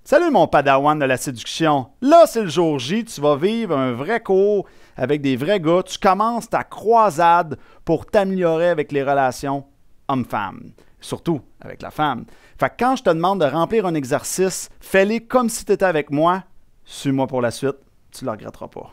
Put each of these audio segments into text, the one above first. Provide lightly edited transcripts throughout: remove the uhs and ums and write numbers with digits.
Salut mon padawan de la séduction. Là, c'est le jour J. Tu vas vivre un vrai cours avec des vrais gars. Tu commences ta croisade pour t'améliorer avec les relations homme-femme. Surtout avec la femme. Fait que quand je te demande de remplir un exercice, fais-le comme si tu étais avec moi. Suis-moi pour la suite. Tu ne le regretteras pas.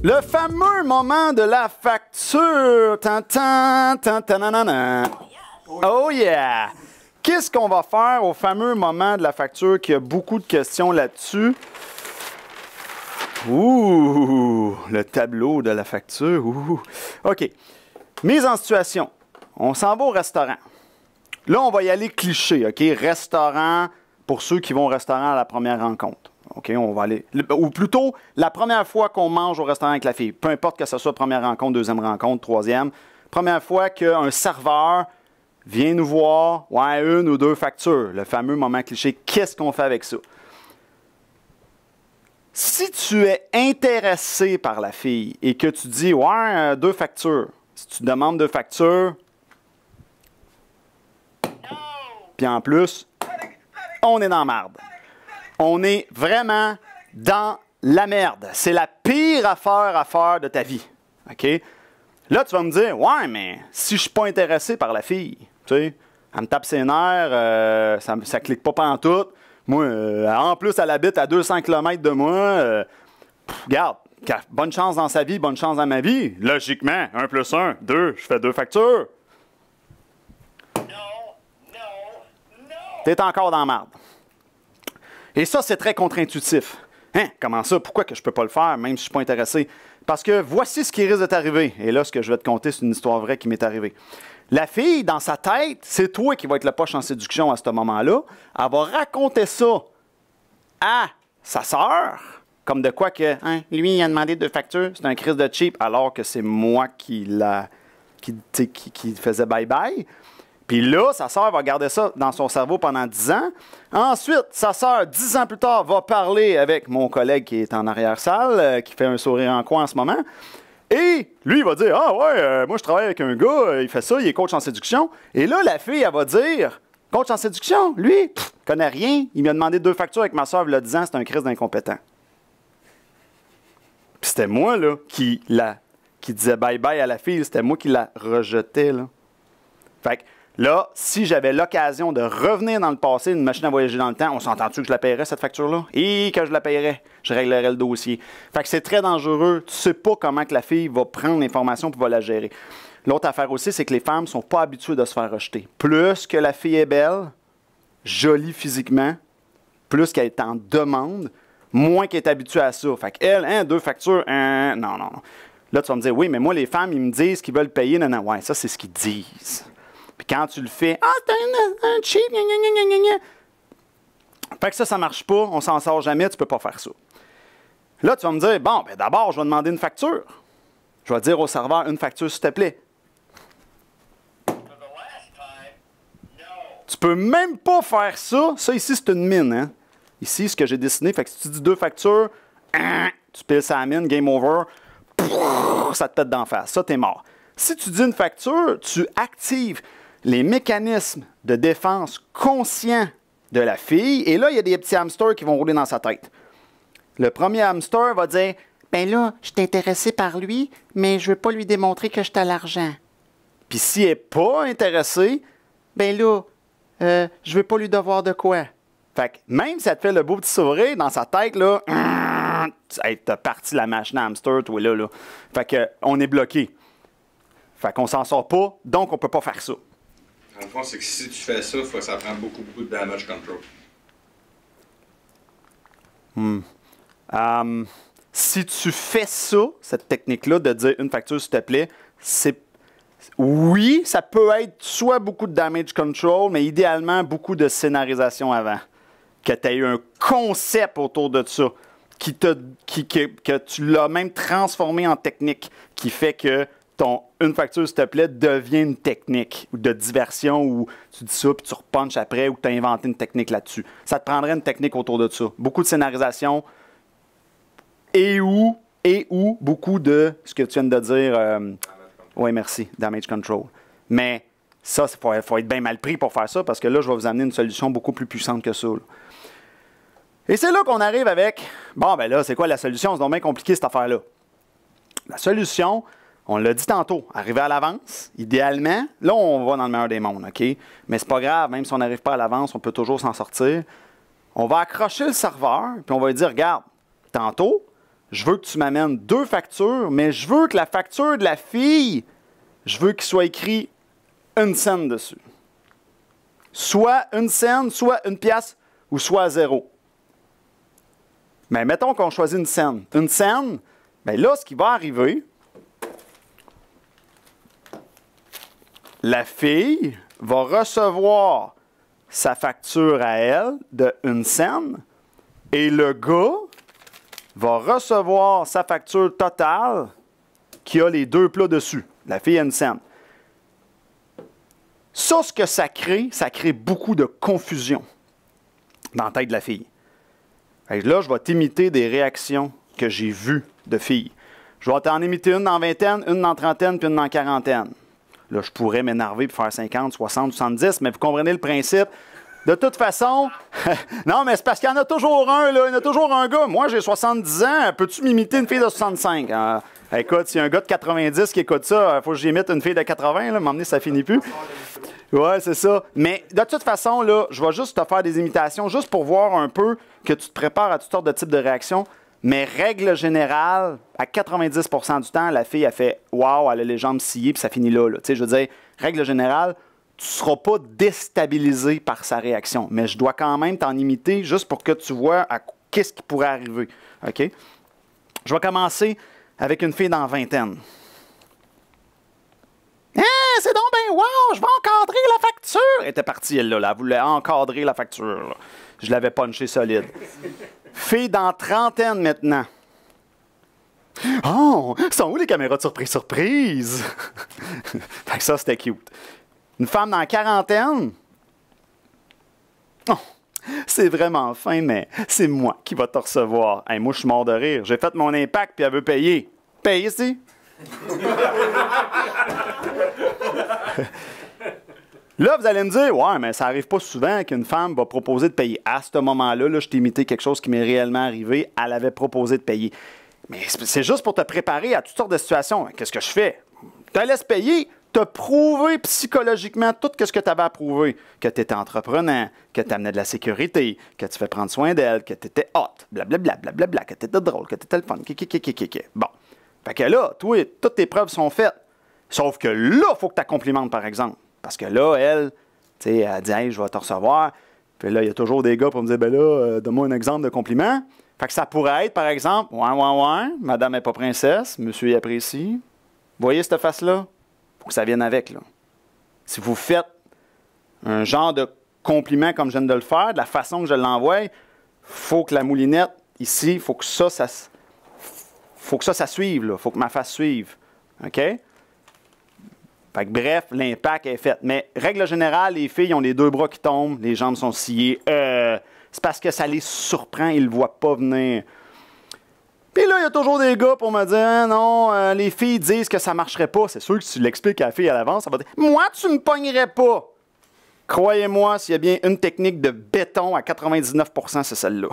Le fameux moment de la facture. Tan, tan, tananana. Oh yeah! Qu'est-ce qu'on va faire au fameux moment de la facture qui a beaucoup de questions là-dessus? Ouh, le tableau de la facture. Ouh. OK. Mise en situation. On s'en va au restaurant. Là, on va y aller cliché, OK? Restaurant pour ceux qui vont au restaurant à la première rencontre. OK, on va aller. Ou plutôt, la première fois qu'on mange au restaurant avec la fille. Peu importe que ce soit première rencontre, deuxième rencontre, troisième. Première fois qu'un serveur vient nous voir, ouais, une ou deux factures, le fameux moment cliché. Qu'est-ce qu'on fait avec ça? Si tu es intéressé par la fille et que tu dis, ouais, deux factures, si tu demandes deux factures, puis en plus, on est dans la merde. On est vraiment dans la merde. C'est la pire affaire à faire de ta vie. OK? Là, tu vas me dire, ouais, mais si je ne suis pas intéressé par la fille, tu sais, elle me tape ses nerfs, ça ne clique pas pantoute. Moi, en plus, elle habite à 200 km de moi. Regarde, bonne chance dans sa vie, bonne chance dans ma vie. Logiquement, 1 plus 1, 2, je fais deux factures. Tu es encore dans la merde. Et ça, c'est très contre-intuitif. Hein? Comment ça? Pourquoi que je ne peux pas le faire, même si je ne suis pas intéressé? Parce que voici ce qui risque de t'arriver. Et là, ce que je vais te conter, c'est une histoire vraie qui m'est arrivée. La fille, dans sa tête, c'est toi qui vas être le poche en séduction à ce moment-là. Elle va raconter ça à sa sœur, comme de quoi que, hein, lui, il a demandé deux factures, c'est un crise de cheap, alors que c'est moi qui faisait bye-bye. Puis là, sa sœur va garder ça dans son cerveau pendant 10 ans. Ensuite, sa sœur, 10 ans plus tard, va parler avec mon collègue qui est en arrière-salle, qui fait un sourire en coin en ce moment. Et lui, il va dire, ah ouais, moi je travaille avec un gars, il fait ça, il est coach en séduction. Et là, la fille, elle va dire, coach en séduction, lui, connaît rien, il m'a demandé deux factures avec ma soeur, il y a 10 ans, c'est un crise d'incompétent. Puis c'était moi, là, qui disait bye-bye à la fille, c'était moi qui la rejetais, là. Fait que là, si j'avais l'occasion de revenir dans le passé, une machine à voyager dans le temps, on s'entend-tu que je la paierais, cette facture-là? Et que je la paierais, je réglerais le dossier. Fait que c'est très dangereux. Tu sais pas comment que la fille va prendre l'information et va la gérer. L'autre affaire aussi, c'est que les femmes ne sont pas habituées de se faire rejeter. Plus que la fille est belle, jolie physiquement, plus qu'elle est en demande, moins qu'elle est habituée à ça. Fait qu'elle, hein, deux factures, hein, non. Là, tu vas me dire, oui, mais moi, les femmes, ils me disent qu'ils veulent payer. Non. Ouais, ça, c'est ce qu'ils disent. Puis quand tu le fais, ah, c'est un cheap, gna. Fait que ça marche pas, on s'en sort jamais, tu peux pas faire ça. Là, tu vas me dire, bon, ben d'abord, je vais demander une facture. Je vais dire au serveur, une facture, s'il te plaît. Tu peux même pas faire ça. Ça, ici, c'est une mine, hein. Ici, ce que j'ai dessiné, fait que si tu dis deux factures, tu piles sa mine, game over, ça te pète d'en face. Ça, t'es mort. Si tu dis une facture, tu actives les mécanismes de défense conscients de la fille. Et là, il y a des petits hamsters qui vont rouler dans sa tête. Le premier hamster va dire, « Ben là, je suis intéressé par lui, mais je ne veux pas lui démontrer que je suis à l'argent. » Puis s'il n'est pas intéressé, « Ben là, je ne veux pas lui devoir de quoi. » Fait que même si ça te fait le beau petit sourire dans sa tête, là, hey, t'as parti la machine à hamster, toi, là. Fait que on est bloqué. Fait qu'on s'en sort pas, donc on peut pas faire ça. Dans le fond, c'est que si tu fais ça, ça prend beaucoup de damage control. Si tu fais ça, cette technique-là de dire une facture, s'il te plaît, oui, ça peut être soit beaucoup de damage control, mais idéalement beaucoup de scénarisation avant. Que tu aies eu un concept autour de ça, que tu l'as même transformé en technique, qui fait que ton une facture, s'il te plaît, devient une technique ou de diversion où tu dis ça puis tu repunches après ou tu as inventé une technique là-dessus. Ça te prendrait une technique autour de ça. Beaucoup de scénarisation et ou beaucoup de ce que tu viens de dire. Oui, merci, damage control. Mais Ça, il faut être bien mal pris pour faire ça, parce que là, je vais vous amener une solution beaucoup plus puissante que ça. Là. Et c'est là qu'on arrive avec, bon, ben là, c'est quoi la solution? C'est donc bien compliqué, cette affaire-là. La solution, on l'a dit tantôt, arriver à l'avance, idéalement, là, on va dans le meilleur des mondes, OK? Mais c'est pas grave, même si on n'arrive pas à l'avance, on peut toujours s'en sortir. On va accrocher le serveur, puis on va lui dire, regarde, tantôt, je veux que tu m'amènes 2 factures, mais je veux que la facture de la fille, je veux qu'il soit écrit 1 cent dessus. Soit 1 cent, soit 1 pièce, ou soit 0. Mais mettons qu'on choisit 1 cent. 1 cent, bien là, ce qui va arriver, la fille va recevoir sa facture à elle de 1 cent et le gars va recevoir sa facture totale qui a les 2 plats dessus. La fille a 1 cent. Ça, ce que ça crée beaucoup de confusion dans la tête de la fille. Et là, je vais t'imiter des réactions que j'ai vues de filles. Je vais t'en imiter une dans vingtaine, une dans trentaine, puis une dans quarantaine. Là, je pourrais m'énerver pour faire 50, 60, 70, mais vous comprenez le principe. De toute façon, non, mais c'est parce qu'il y en a toujours un, là. Il y en a toujours un gars. Moi, j'ai 70 ans. Peux-tu m'imiter une fille de 65? Écoute, s'il y a un gars de 90 qui écoute ça, il faut que j'imite une fille de 80, là. M'emmener, ça finit plus. Ouais, c'est ça. Mais de toute façon, là, je vais juste te faire des imitations, juste pour voir un peu que tu te prépares à toutes sortes de types de réactions. Mais règle générale, à 90% du temps, la fille a fait « Wow, elle a les jambes sciées », puis ça finit là. Tu sais, je veux dire, règle générale, tu ne seras pas déstabilisé par sa réaction. Mais je dois quand même t'en imiter juste pour que tu vois qu'est-ce qui pourrait arriver. OK? Je vais commencer avec une fille dans vingtaine. Ah, c'est donc bien wow, je vais encadrer la facture. Elle était partie, elle, là. Elle voulait encadrer la facture. Là. Je l'avais punché solide. Fille dans trentaine maintenant. Oh, sont où les caméras de surprise? Fait que ça, c'était cute. Une femme dans quarantaine. Oh, c'est vraiment fin, mais c'est moi qui va te recevoir. Hey, moi, je suis mort de rire. J'ai fait mon impact, puis elle veut payer. Paye ici. Là, vous allez me dire, ouais, mais ça n'arrive pas souvent qu'une femme va proposer de payer. À ce moment-là, là, je t'ai imité quelque chose qui m'est réellement arrivé. Elle avait proposé de payer. Mais c'est juste pour te préparer à toutes sortes de situations. Qu'est-ce que je fais? Je te laisse payer, te prouver psychologiquement tout ce que tu avais à prouver. Que tu étais entreprenant, que tu amenais de la sécurité, que tu fais prendre soin d'elle, que tu étais hot, blablabla, blablabla, que tu étais drôle, que tu étais le fun, Bon. Fait que là, toi, toutes tes preuves sont faites. Sauf que là, il faut que tu la complimentes, par exemple. Parce que là, elle, tu sais, elle dit, hey, je vais te recevoir. Puis là, il y a toujours des gars pour me dire, ben là, donne-moi un exemple de compliment. Fait que ça pourrait être, par exemple, ouais, madame n'est pas princesse, monsieur y apprécie. Voyez cette face-là? Faut que ça vienne avec, là. Si vous faites un genre de compliment comme je viens de le faire, de la façon que je l'envoie, faut que la moulinette, ici, faut que ça suive, là. Faut que ma face suive. OK? Fait que bref, l'impact est fait. Mais règle générale, les filles ont les 2 bras qui tombent, les jambes sont sciées. C'est parce que ça les surprend, ils ne le voient pas venir. Puis là, il y a toujours des gars pour me dire ah, non, les filles disent que ça ne marcherait pas. C'est sûr que si tu l'expliques à la fille à l'avance, ça va dire moi, tu ne me pognerais pas. Croyez-moi, s'il y a bien une technique de béton à 99%, c'est celle-là.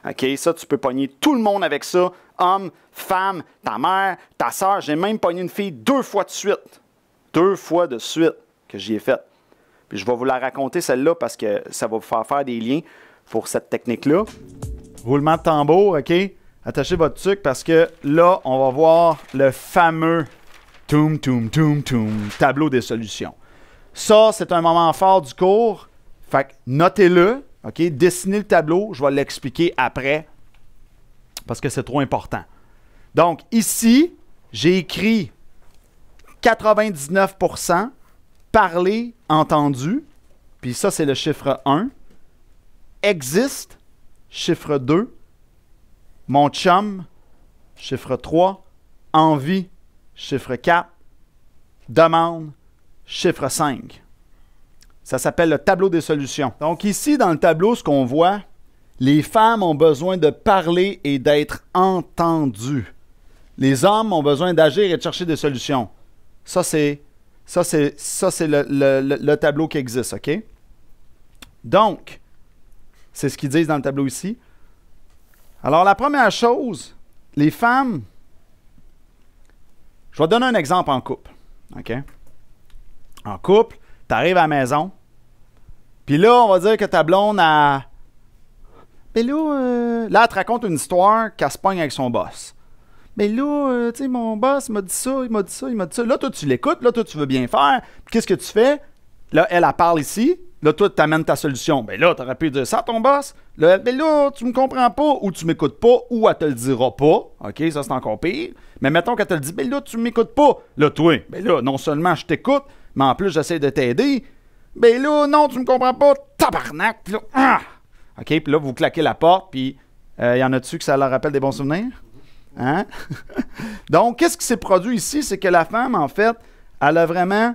OK? Ça, tu peux pogner tout le monde avec ça. Homme, femme, ta mère, ta soeur. J'ai même pogné une fille 2 fois de suite. 2 fois de suite que j'y ai faite. Puis je vais vous la raconter, celle-là, parce que ça va vous faire des liens pour cette technique-là. Roulement de tambour, OK? Attachez votre tuque parce que là, on va voir le fameux tableau des solutions. Ça, c'est un moment fort du cours. Fait que notez-le, OK? Dessinez le tableau, je vais l'expliquer après parce que c'est trop important. Donc, ici, j'ai écrit 99% parlé, entendu. Puis ça, c'est le chiffre 1. Existe, chiffre 2. Mon chum, chiffre 3. Envie, chiffre 4. Demande, chiffre 5. Ça s'appelle le tableau des solutions. Donc ici, dans le tableau, ce qu'on voit, les femmes ont besoin de parler et d'être entendues. Les hommes ont besoin d'agir et de chercher des solutions. Ça, c'est Ça, c'est le tableau qui existe, OK? Donc, c'est ce qu'ils disent dans le tableau ici. Alors, la première chose, les femmes... Je vais te donner un exemple en couple, OK? En couple, tu arrives à la maison, puis là, on va dire que ta blonde a... Mais là, elle te raconte une histoire qu'elle se pogne avec son boss. Mais là, tu sais, mon boss m'a dit ça, il m'a dit ça, il m'a dit ça. Là, toi, tu l'écoutes, là, toi, tu veux bien faire. Puis qu'est-ce que tu fais? Là, elle parle ici. Là, toi, tu amènes ta solution. Ben là, tu aurais pu dire ça à ton boss. Là, ben là, tu me comprends pas, ou tu m'écoutes pas, ou elle te le dira pas. OK, ça, c'est encore pire. Mais mettons qu'elle te le dit, ben là, tu m'écoutes pas. Là, toi, ben là, non seulement je t'écoute, mais en plus, j'essaie de t'aider. Ben là, non, tu me comprends pas. Tabarnak, là. Ah! OK, puis là, vous claquez la porte, puis y en a-tu que ça leur rappelle des bons souvenirs? Hein? Donc, qu'est-ce qui s'est produit ici? C'est que la femme, en fait, elle a vraiment